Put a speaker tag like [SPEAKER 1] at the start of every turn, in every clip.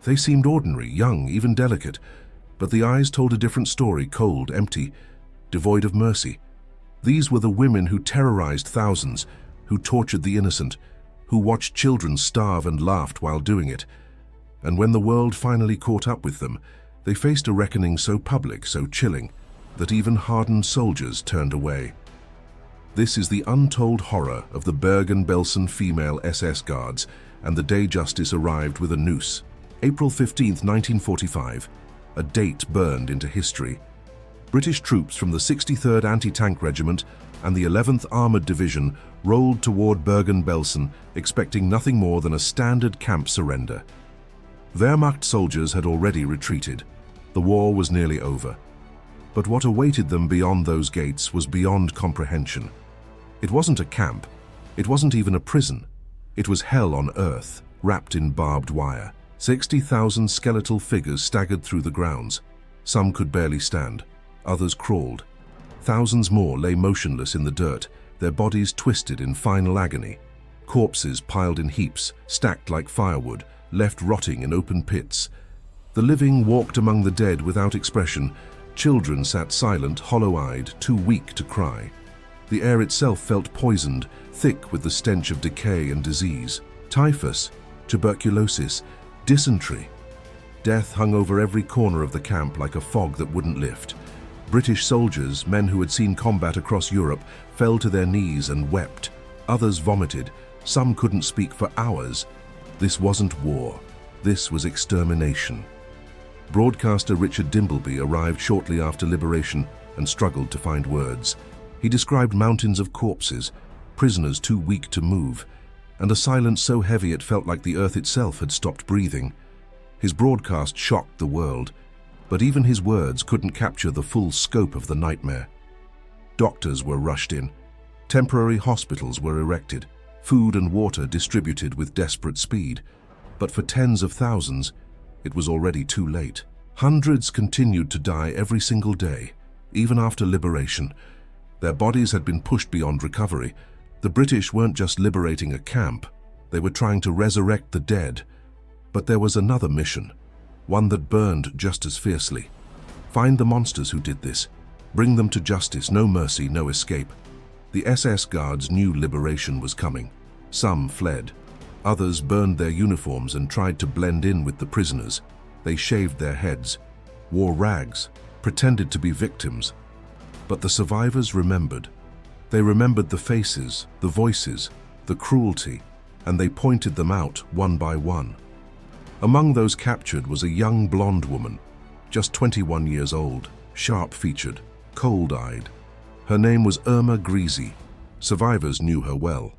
[SPEAKER 1] They seemed ordinary, young, even delicate, but the eyes told a different story, cold, empty, devoid of mercy. These were the women who terrorized thousands, who tortured the innocent, who watched children starve and laughed while doing it. And when the world finally caught up with them, they faced a reckoning so public, so chilling, that even hardened soldiers turned away. This is the untold horror of the Bergen-Belsen female SS guards and the day justice arrived with a noose. April 15, 1945, a date burned into history. British troops from the 63rd Anti-Tank Regiment and the 11th Armoured Division rolled toward Bergen-Belsen, expecting nothing more than a standard camp surrender. Wehrmacht soldiers had already retreated. The war was nearly over. But what awaited them beyond those gates was beyond comprehension. It wasn't a camp. It wasn't even a prison. It was hell on earth, wrapped in barbed wire. 60,000 skeletal figures staggered through the grounds. Some could barely stand. Others crawled. Thousands more lay motionless in the dirt, their bodies twisted in final agony. Corpses piled in heaps, stacked like firewood, left rotting in open pits. The living walked among the dead without expression. Children sat silent, hollow-eyed, too weak to cry. The air itself felt poisoned, thick with the stench of decay and disease. Typhus, tuberculosis, dysentery. Death hung over every corner of the camp like a fog that wouldn't lift. British soldiers, men who had seen combat across Europe, fell to their knees and wept. Others vomited. Some couldn't speak for hours. This wasn't war. This was extermination. Broadcaster Richard Dimbleby arrived shortly after liberation and struggled to find words. He described mountains of corpses, prisoners too weak to move, and a silence so heavy it felt like the earth itself had stopped breathing. His broadcast shocked the world, but even his words couldn't capture the full scope of the nightmare. Doctors were rushed in. Temporary hospitals were erected. Food and water distributed with desperate speed. But for tens of thousands, it was already too late. Hundreds continued to die every single day, even after liberation. Their bodies had been pushed beyond recovery. The British weren't just liberating a camp, they were trying to resurrect the dead. But there was another mission, one that burned just as fiercely. Find the monsters who did this. Bring them to justice, no mercy, no escape. The SS guards knew liberation was coming. Some fled. Others burned their uniforms and tried to blend in with the prisoners. They shaved their heads, wore rags, pretended to be victims. But the survivors remembered. They remembered the faces, the voices, the cruelty, and they pointed them out one by one. Among those captured was a young blonde woman, just 21 years old, sharp-featured, cold-eyed. Her name was Irma Grese. Survivors knew her well,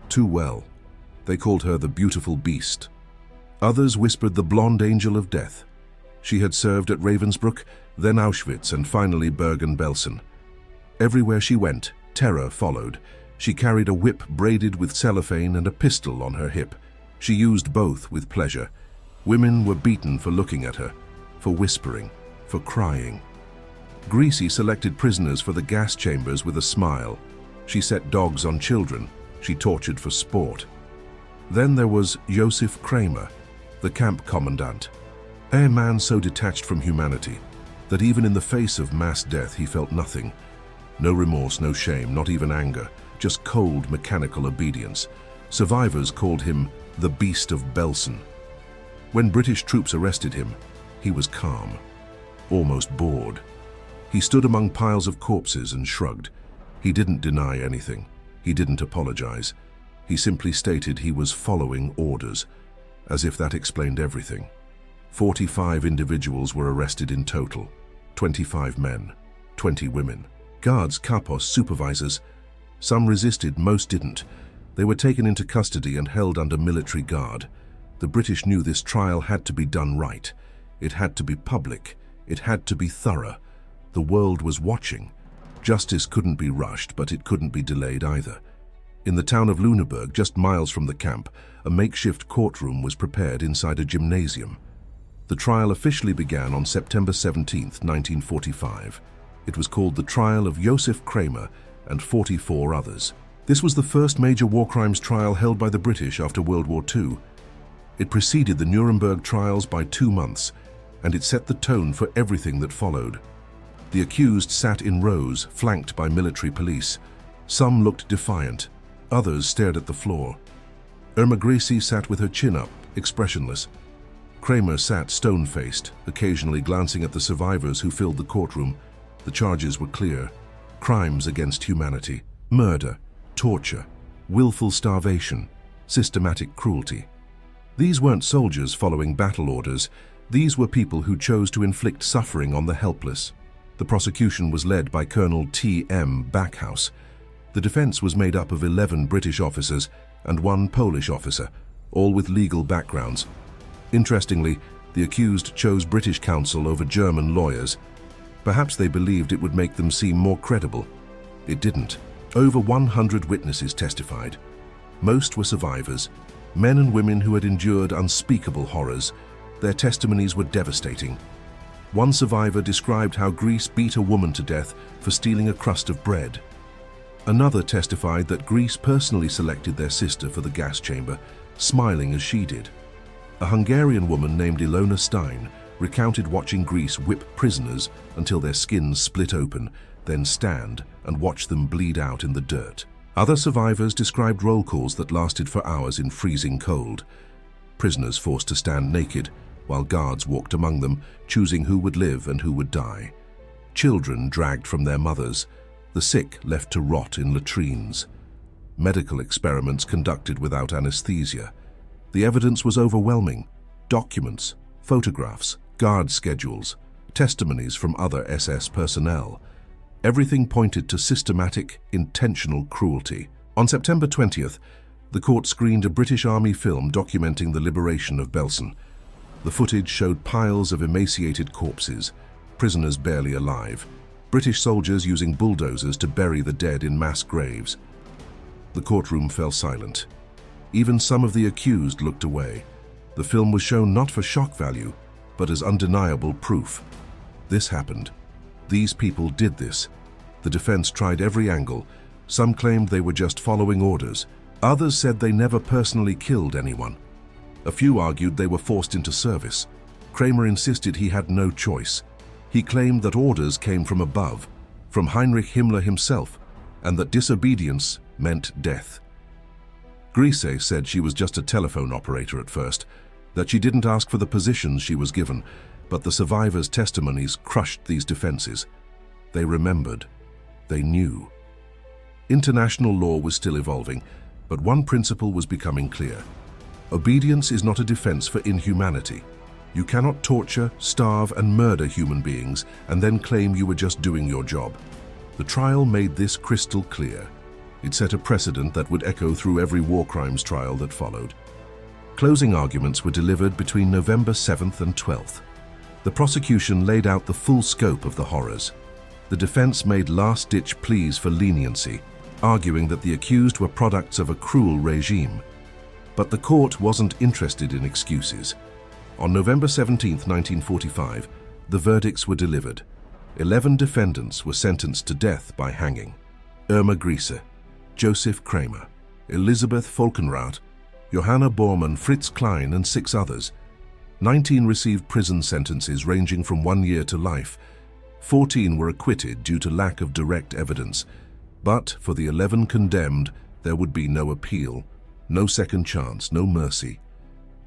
[SPEAKER 1] too well. They called her the beautiful beast. Others whispered the blonde angel of death. She had served at Ravensbrück, then Auschwitz, and finally Bergen-Belsen. Everywhere she went, terror followed. She carried a whip braided with cellophane and a pistol on her hip. She used both with pleasure. Women were beaten for looking at her, for whispering, for crying. Grese selected prisoners for the gas chambers with a smile. She set dogs on children. She tortured for sport. Then there was Josef Kramer, the camp commandant. A man so detached from humanity that even in the face of mass death he felt nothing. No remorse, no shame, not even anger, just cold mechanical obedience. Survivors called him the Beast of Belsen. When British troops arrested him, he was calm, almost bored. He stood among piles of corpses and shrugged. He didn't deny anything. He didn't apologize. He simply stated he was following orders, as if that explained everything. 45 individuals were arrested in total, 25 men, 20 women. Guards, kapos, supervisors. Some resisted, most didn't. They were taken into custody and held under military guard. The British knew this trial had to be done right. It had to be public. It had to be thorough. The world was watching. Justice couldn't be rushed, but it couldn't be delayed either. In the town of Lüneburg, just miles from the camp, a makeshift courtroom was prepared inside a gymnasium. The trial officially began on September 17, 1945. It was called the trial of Josef Kramer and 44 others. This was the first major war crimes trial held by the British after World War II. It preceded the Nuremberg trials by 2 months, and it set the tone for everything that followed. The accused sat in rows, flanked by military police. Some looked defiant, others stared at the floor. Irma Grese sat with her chin up, expressionless. Kramer sat stone-faced, occasionally glancing at the survivors who filled the courtroom. The charges were clear: crimes against humanity, murder, torture, willful starvation, systematic cruelty. These weren't soldiers following battle orders. These were people who chose to inflict suffering on the helpless. The prosecution was led by Colonel T.M. Backhouse. The defense was made up of 11 British officers and 1 Polish officer, all with legal backgrounds. Interestingly, the accused chose British counsel over German lawyers. Perhaps they believed it would make them seem more credible. It didn't. Over 100 witnesses testified. Most were survivors, men and women who had endured unspeakable horrors. Their testimonies were devastating. One survivor described how Greece beat a woman to death for stealing a crust of bread. Another testified that Greece personally selected their sister for the gas chamber, smiling as she did. A Hungarian woman named Ilona Stein recounted watching Greece whip prisoners until their skins split open, then stand and watch them bleed out in the dirt. Other survivors described roll calls that lasted for hours in freezing cold. Prisoners forced to stand naked, while guards walked among them, choosing who would live and who would die. Children dragged from their mothers, the sick left to rot in latrines. Medical experiments conducted without anesthesia. The evidence was overwhelming: documents, photographs, guard schedules, testimonies from other SS personnel. Everything pointed to systematic, intentional cruelty. On September 20th, the court screened a British Army film documenting the liberation of Belsen. The footage showed piles of emaciated corpses, prisoners barely alive, British soldiers using bulldozers to bury the dead in mass graves. The courtroom fell silent. Even some of the accused looked away. The film was shown not for shock value, but as undeniable proof. This happened. These people did this. The defense tried every angle. Some claimed they were just following orders. Others said they never personally killed anyone. A few argued they were forced into service. Kramer insisted he had no choice. He claimed that orders came from above, from Heinrich Himmler himself, and that disobedience meant death. Grese said she was just a telephone operator at first, that she didn't ask for the positions she was given, but the survivors' testimonies crushed these defenses. They remembered. They knew. International law was still evolving, but one principle was becoming clear. Obedience is not a defense for inhumanity. You cannot torture, starve, and murder human beings and then claim you were just doing your job. The trial made this crystal clear. It set a precedent that would echo through every war crimes trial that followed. Closing arguments were delivered between November 7th and 12th. The prosecution laid out the full scope of the horrors. The defense made last-ditch pleas for leniency, arguing that the accused were products of a cruel regime. But the court wasn't interested in excuses. On November 17, 1945, the verdicts were delivered. 11 defendants were sentenced to death by hanging: Irma Grese, Joseph Kramer, Elisabeth Volkenrath, Johanna Bormann, Fritz Klein, and 6 others. 19 received prison sentences ranging from 1 year to life. 14 were acquitted due to lack of direct evidence. But for the 11 condemned, there would be no appeal, no second chance, no mercy.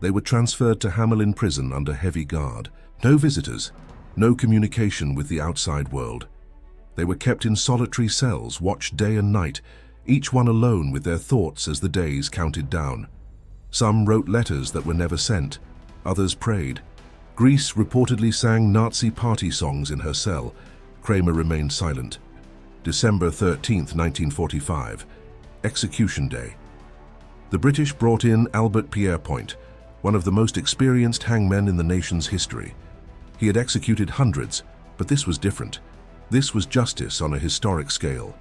[SPEAKER 1] They were transferred to Hamelin prison under heavy guard. No visitors, no communication with the outside world. They were kept in solitary cells, watched day and night, each one alone with their thoughts as the days counted down. Some wrote letters that were never sent. Others prayed. Grese reportedly sang Nazi party songs in her cell. Kramer remained silent. December 13, 1945, Execution Day. The British brought in Albert Pierrepoint, one of the most experienced hangmen in the nation's history. He had executed hundreds, but this was different. This was justice on a historic scale.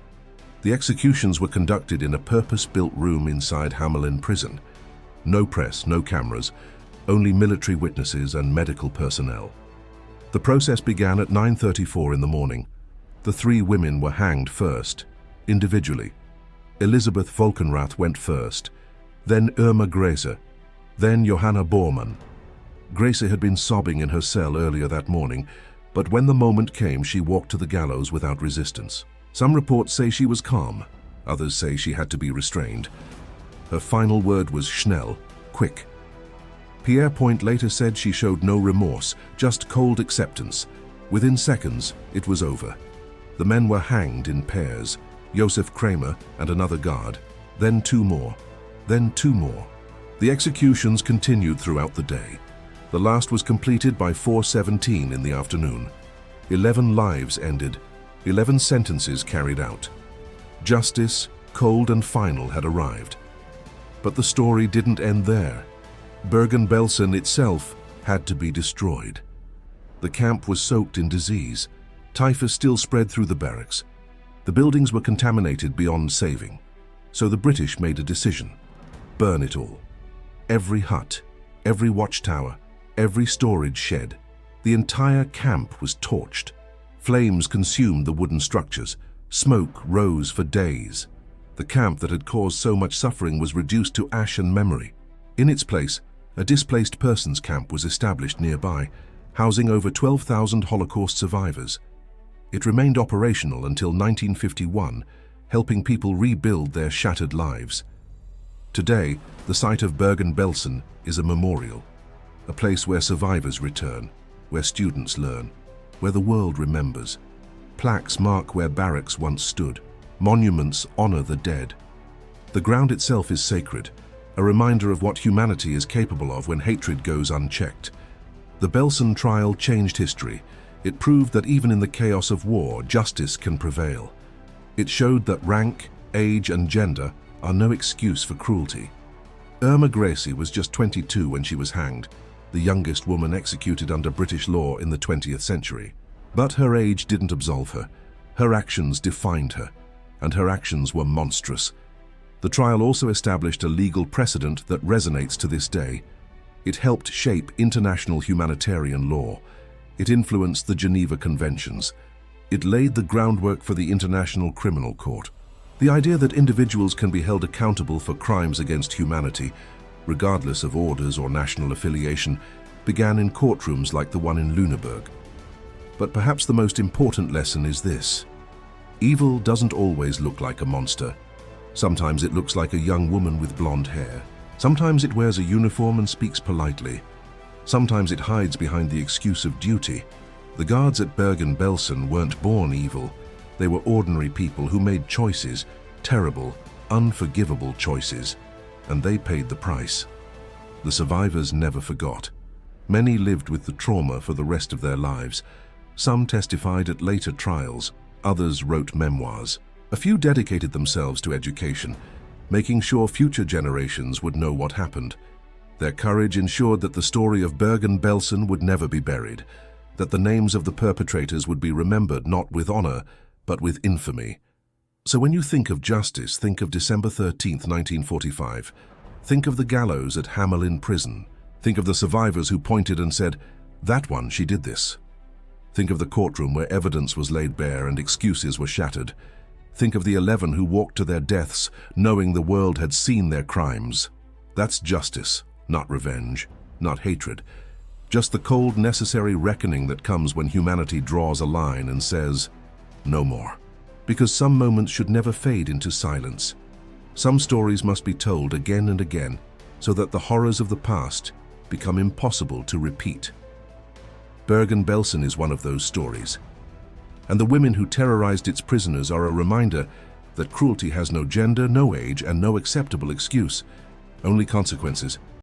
[SPEAKER 1] The executions were conducted in a purpose-built room inside Hamelin prison. No press, no cameras, only military witnesses and medical personnel. The process began at 9:34 in the morning. The 3 women were hanged first, individually. Elisabeth Volkenrath went first, then Irma Grese. Then Johanna Bormann. Grese had been sobbing in her cell earlier that morning, but when the moment came, she walked to the gallows without resistance. Some reports say she was calm, others say she had to be restrained. Her final word was schnell, quick. Pierre Point later said she showed no remorse, just cold acceptance. Within seconds, it was over. The men were hanged in pairs, Josef Kramer and another guard, then two more, then two more. The executions continued throughout the day. The last was completed by 4:17 in the afternoon. 11 lives ended, 11 sentences carried out. Justice, cold and final, had arrived. But the story didn't end there. Bergen-Belsen itself had to be destroyed. The camp was soaked in disease. Typhus still spread through the barracks. The buildings were contaminated beyond saving. So the British made a decision: burn it all. Every hut, every watchtower, every storage shed. The entire camp was torched. Flames consumed the wooden structures. Smoke rose for days. The camp that had caused so much suffering was reduced to ash and memory. In its place, a displaced persons camp was established nearby, housing over 12,000 Holocaust survivors. It remained operational until 1951, helping people rebuild their shattered lives. Today, the site of Bergen-Belsen is a memorial, a place where survivors return, where students learn, where the world remembers. Plaques mark where barracks once stood. Monuments honor the dead. The ground itself is sacred, a reminder of what humanity is capable of when hatred goes unchecked. The Belsen trial changed history. It proved that even in the chaos of war, justice can prevail. It showed that rank, age, and gender are no excuse for cruelty. Irma Grese was just 22 when she was hanged, the youngest woman executed under British law in the 20th century. But her age didn't absolve her. Her actions defined her, and her actions were monstrous. The trial also established a legal precedent that resonates to this day. It helped shape international humanitarian law. It influenced the Geneva Conventions. It laid the groundwork for the International Criminal Court. The idea that individuals can be held accountable for crimes against humanity, regardless of orders or national affiliation, began in courtrooms like the one in Nuremberg. But perhaps the most important lesson is this: evil doesn't always look like a monster. Sometimes it looks like a young woman with blonde hair. Sometimes it wears a uniform and speaks politely. Sometimes it hides behind the excuse of duty. The guards at Bergen-Belsen weren't born evil. They were ordinary people who made choices, terrible, unforgivable choices, and they paid the price. The survivors never forgot. Many lived with the trauma for the rest of their lives. Some testified at later trials, others wrote memoirs. A few dedicated themselves to education, making sure future generations would know what happened. Their courage ensured that the story of Bergen-Belsen would never be buried, that the names of the perpetrators would be remembered not with honor, but with infamy. So when you think of justice, think of December 13th, 1945. Think of the gallows at Hamelin prison. Think of the survivors who pointed and said, "That one, she did this." Think of the courtroom where evidence was laid bare and excuses were shattered. Think of the 11 who walked to their deaths, knowing the world had seen their crimes. That's justice, not revenge, not hatred. Just the cold, necessary reckoning that comes when humanity draws a line and says, no more. Because some moments should never fade into silence. Some stories must be told again and again, so that the horrors of the past become impossible to repeat. Bergen-Belsen is one of those stories. And the women who terrorized its prisoners are a reminder that cruelty has no gender, no age, and no acceptable excuse, only consequences.